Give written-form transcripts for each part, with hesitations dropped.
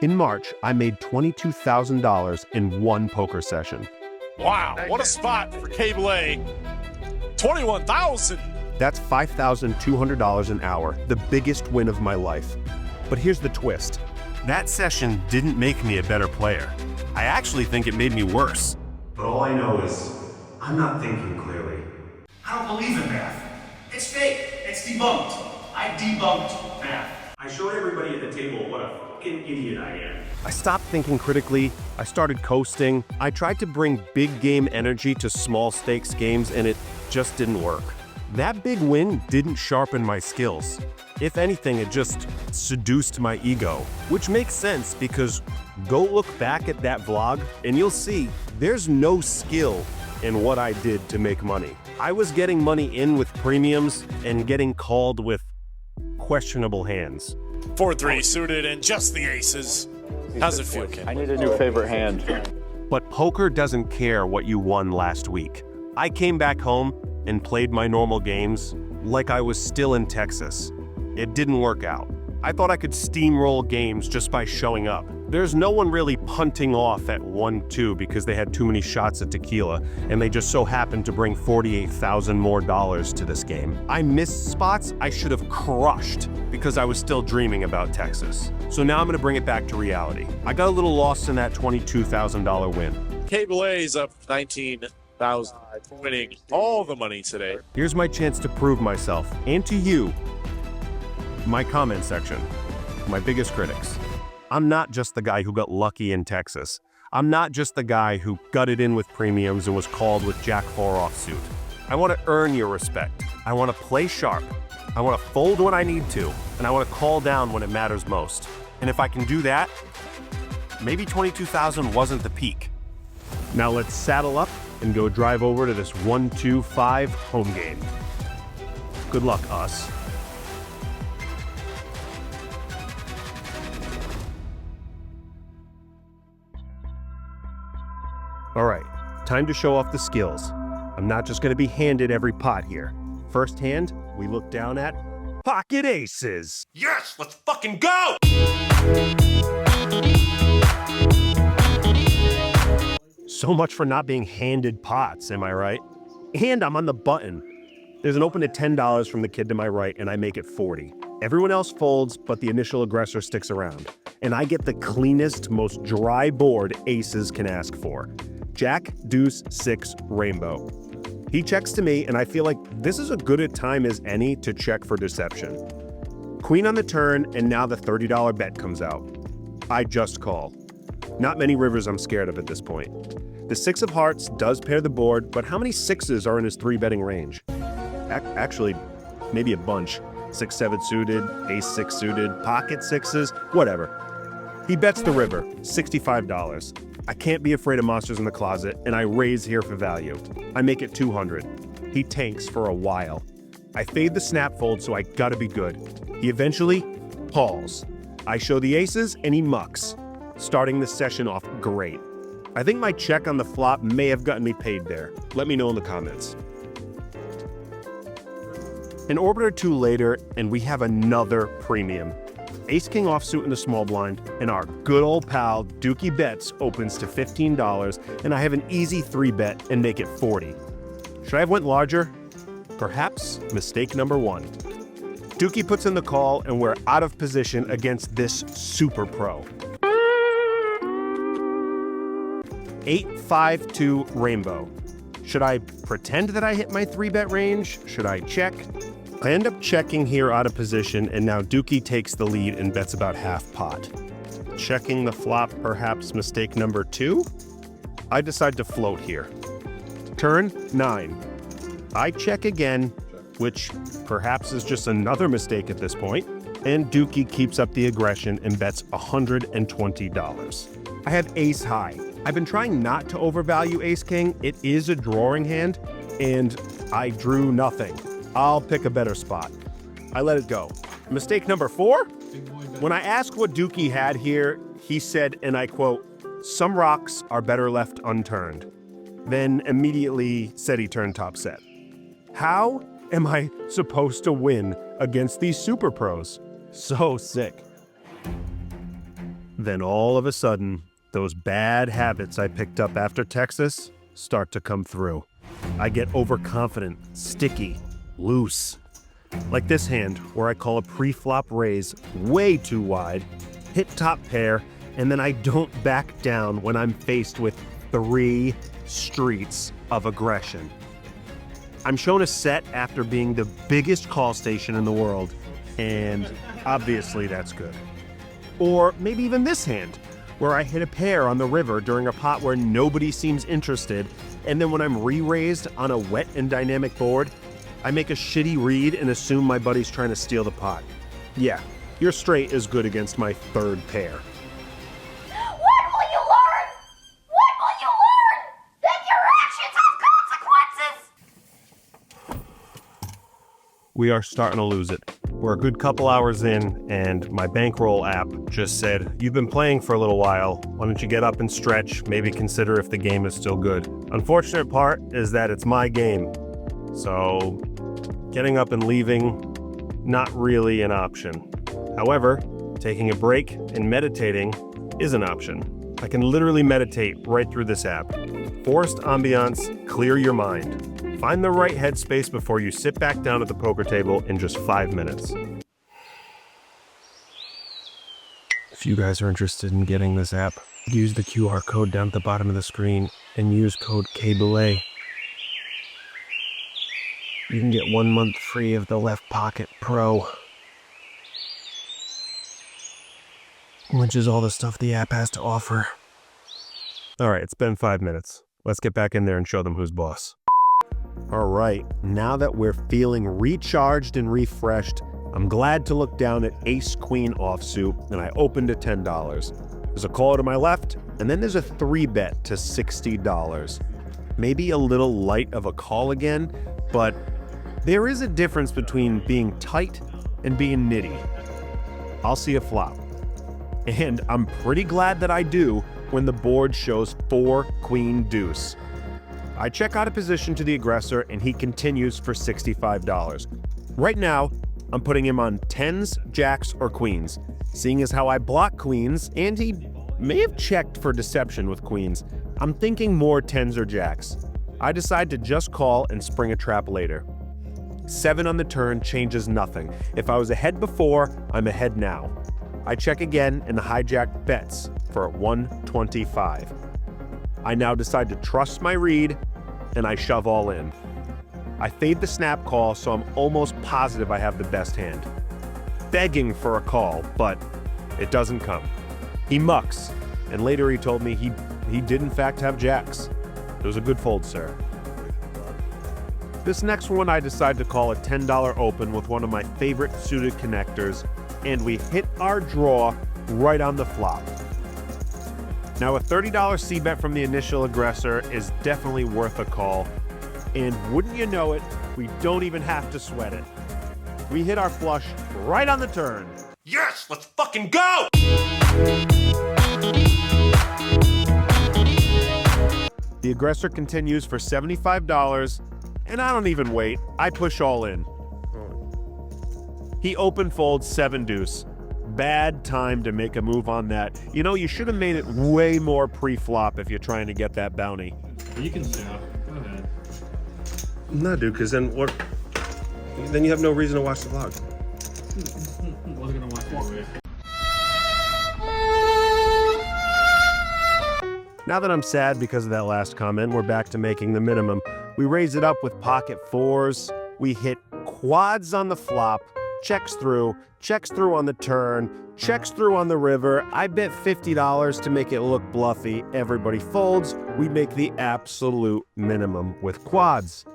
In March, I made $22,000 in one poker session. Wow, what a spot for Cable A. 21,000. That's $5,200 an hour, the biggest win of my life. But here's the twist. That session didn't make me a better player. I actually think it made me worse. But all I know is, I'm not thinking clearly. I don't believe in math. It's fake. It's debunked. I debunked math. I showed everybody at the table what a fucking idiot I am. I stopped thinking critically. I started coasting. I tried to bring big game energy to small stakes games, and it just didn't work. That big win didn't sharpen my skills. If anything, it just seduced my ego, which makes sense because go look back at that vlog and you'll see there's no skill in what I did to make money. I was getting money in with premiums and getting called with questionable hands. 4-3 suited and just the aces. How's it feel, Ken? I need a new favorite hand. But poker doesn't care what you won last week. I came back home and played my normal games like I was still in Texas. It didn't work out. I thought I could steamroll games just by showing up. There's no one really punting off at 1-2 because they had too many shots at tequila, and they just so happened to bring $48,000 more to this game. I missed spots I should have crushed because I was still dreaming about Texas. So now I'm gonna bring it back to reality. I got a little lost in that $22,000 win. Cable A's up 19,000, winning all the money today. Here's my chance to prove myself, and to you, my comment section, my biggest critics. I'm not just the guy who got lucky in Texas. I'm not just the guy who gutted in with premiums and was called with Jack 4 offsuit. I want to earn your respect. I want to play sharp. I want to fold when I need to, and I want to call down when it matters most. And if I can do that, maybe 22,000 wasn't the peak. Now let's saddle up and go drive over to this 1-2-5 home game. Good luck, us. All right, time to show off the skills. I'm not just gonna be handed every pot here. First hand, we look down at pocket aces. Yes, let's fucking go! So much for not being handed pots, am I right? And I'm on the button. There's an open at $10 from the kid to my right, and I make it 40. Everyone else folds, but the initial aggressor sticks around. And I get the cleanest, most dry board aces can ask for. Jack, deuce, 6, rainbow. He checks to me, and I feel like this is as good a time as any to check for deception. Queen on the turn, and now the $30 bet comes out. I just call. Not many rivers I'm scared of at this point. The 6 of hearts does pair the board, but how many 6s are in his 3-betting range? Actually, maybe a bunch. 6-7 suited, ace-6 suited, pocket 6s, whatever. He bets the river, $65. I can't be afraid of monsters in the closet, and I raise here for value. I make it 200. He tanks for a while. I fade the snap fold, so I gotta be good. He eventually calls. I show the aces, and he mucks, starting the session off great. I think my check on the flop may have gotten me paid there. Let me know in the comments. An orbit or two later, and we have another premium. Ace-King offsuit in the small blind, and our good old pal Dookie Bets opens to $15, and I have an easy 3-bet and make it 40. Should I have went larger? Perhaps mistake number 1. Dookie puts in the call, and we're out of position against this super pro. 8-5-2 rainbow. Should I pretend that I hit my 3-bet range? Should I check? I end up checking here out of position, and now Dookie takes the lead and bets about half pot. Checking the flop, perhaps mistake number 2? I decide to float here. Turn 9. I check again, which perhaps is just another mistake at this point, and Dookie keeps up the aggression and bets $120. I have ace high. I've been trying not to overvalue ace-king. It is a drawing hand, and I drew nothing. I'll pick a better spot. I let it go. Mistake number 4? When I asked what Dookie had here, he said, and I quote, "Some rocks are better left unturned." Then immediately said he turned top set. How am I supposed to win against these super pros? So sick. Then all of a sudden, those bad habits I picked up after Texas start to come through. I get overconfident, sticky, loose. Like this hand, where I call a pre-flop raise way too wide, hit top pair, and then I don't back down when I'm faced with 3 streets of aggression. I'm shown a set after being the biggest call station in the world, and obviously that's good. Or maybe even this hand, where I hit a pair on the river during a pot where nobody seems interested, and then when I'm re-raised on a wet and dynamic board, I make a shitty read and assume my buddy's trying to steal the pot. Yeah, your straight is good against my 3rd pair. What will you learn? What will you learn? That your actions have consequences! We are starting to lose it. We're a good couple hours in, and my bankroll app just said, "You've been playing for a little while. Why don't you get up and stretch? Maybe consider if the game is still good." Unfortunate part is that it's my game. So getting up and leaving, not really an option. However, taking a break and meditating is an option. I can literally meditate right through this app. Forced ambiance, clear your mind. Find the right headspace before you sit back down at the poker table in just 5 minutes. If you guys are interested in getting this app, use the QR code down at the bottom of the screen and use code KBELAY. You can get 1 month free of the Left Pocket Pro, which is all the stuff the app has to offer. All right, it's been 5 minutes. Let's get back in there and show them who's boss. All right, now that we're feeling recharged and refreshed, I'm glad to look down at Ace-Queen offsuit, and I opened at $10. There's a call to my left, and then there's a 3-bet to $60. Maybe a little light of a call again, but there is a difference between being tight and being nitty. I'll see a flop. And I'm pretty glad that I do when the board shows 4 queen deuce. I check out a position to the aggressor and he continues for $65. Right now, I'm putting him on 10s, jacks, or queens. Seeing as how I block queens, and he may have checked for deception with queens, I'm thinking more 10s or jacks. I decide to just call and spring a trap later. 7 on the turn changes nothing. If I was ahead before, I'm ahead now. I check again and the hijack bets for 125. I now decide to trust my read and I shove all in. I fade the snap call, so I'm almost positive I have the best hand. Begging for a call, but it doesn't come. He mucks, and later he told me he did in fact have jacks. It was a good fold, sir. This next one I decide to call a $10 open with one of my favorite suited connectors, and we hit our draw right on the flop. Now a $30 c-bet from the initial aggressor is definitely worth a call, and wouldn't you know it, we don't even have to sweat it. We hit our flush right on the turn. Yes, let's fucking go! The aggressor continues for $75, and I don't even wait. I push all in. He open folds 7 deuce. Bad time to make a move on that. You know, you should have made it way more pre-flop if you're trying to get that bounty. You can stop. Go ahead. No, dude, because then what? Then you have no reason to watch the vlog. I was gonna watch it. Now that I'm sad because of that last comment, we're back to making the minimum. We raise it up with pocket 4s. We hit quads on the flop, checks through on the turn, checks through on the river. I bet $50 to make it look bluffy. Everybody folds. We make the absolute minimum with quads.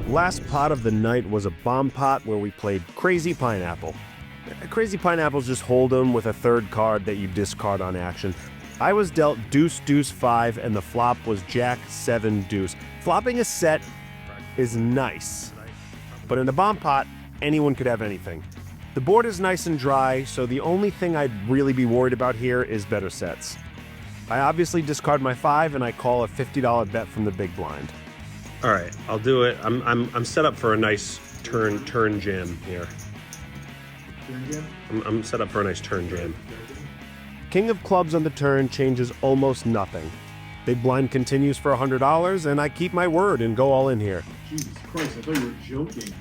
Last pot of the night was a bomb pot where we played Crazy Pineapple. Crazy Pineapple's just Holdem with a 3rd card that you discard on action. I was dealt deuce, deuce, 5, and the flop was jack, 7, deuce. Flopping a set is nice, but in a bomb pot, anyone could have anything. The board is nice and dry, so the only thing I'd really be worried about here is better sets. I obviously discard my 5 and I call a $50 bet from the big blind. All right, I'll do it. I'm set up for a nice turn jam here. turn again? I'm set up for a nice turn jam. King of clubs on the turn changes almost nothing. Big blind continues for $100, and I keep my word and go all in here. Jesus Christ, I thought you were joking.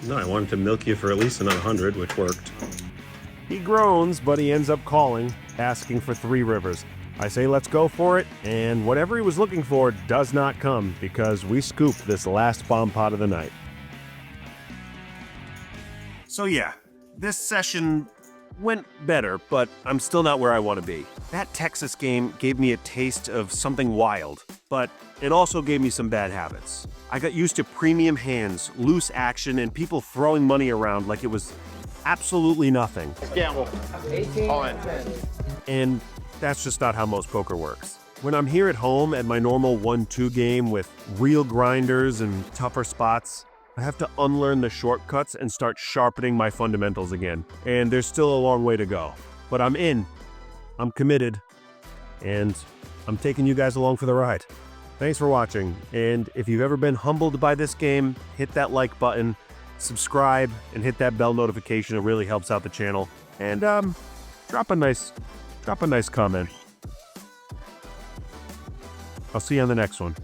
No, I wanted to milk you for at least another 100, which worked. He groans, but he ends up calling, asking for 3 rivers. I say let's go for it, and whatever he was looking for does not come because we scooped this last bomb pot of the night. So yeah, this session went better, but I'm still not where I want to be. That Texas game gave me a taste of something wild, but it also gave me some bad habits. I got used to premium hands, loose action, and people throwing money around like it was absolutely nothing. Gamble. 18 All in. 10. And that's just not how most poker works. When I'm here at home at my normal 1-2 game with real grinders and tougher spots, I have to unlearn the shortcuts and start sharpening my fundamentals again. And there's still a long way to go. But I'm in. I'm committed. And I'm taking you guys along for the ride. Thanks for watching. And if you've ever been humbled by this game, hit that like button, subscribe, and hit that bell notification. It really helps out the channel. And drop a nice comment. I'll see you on the next one.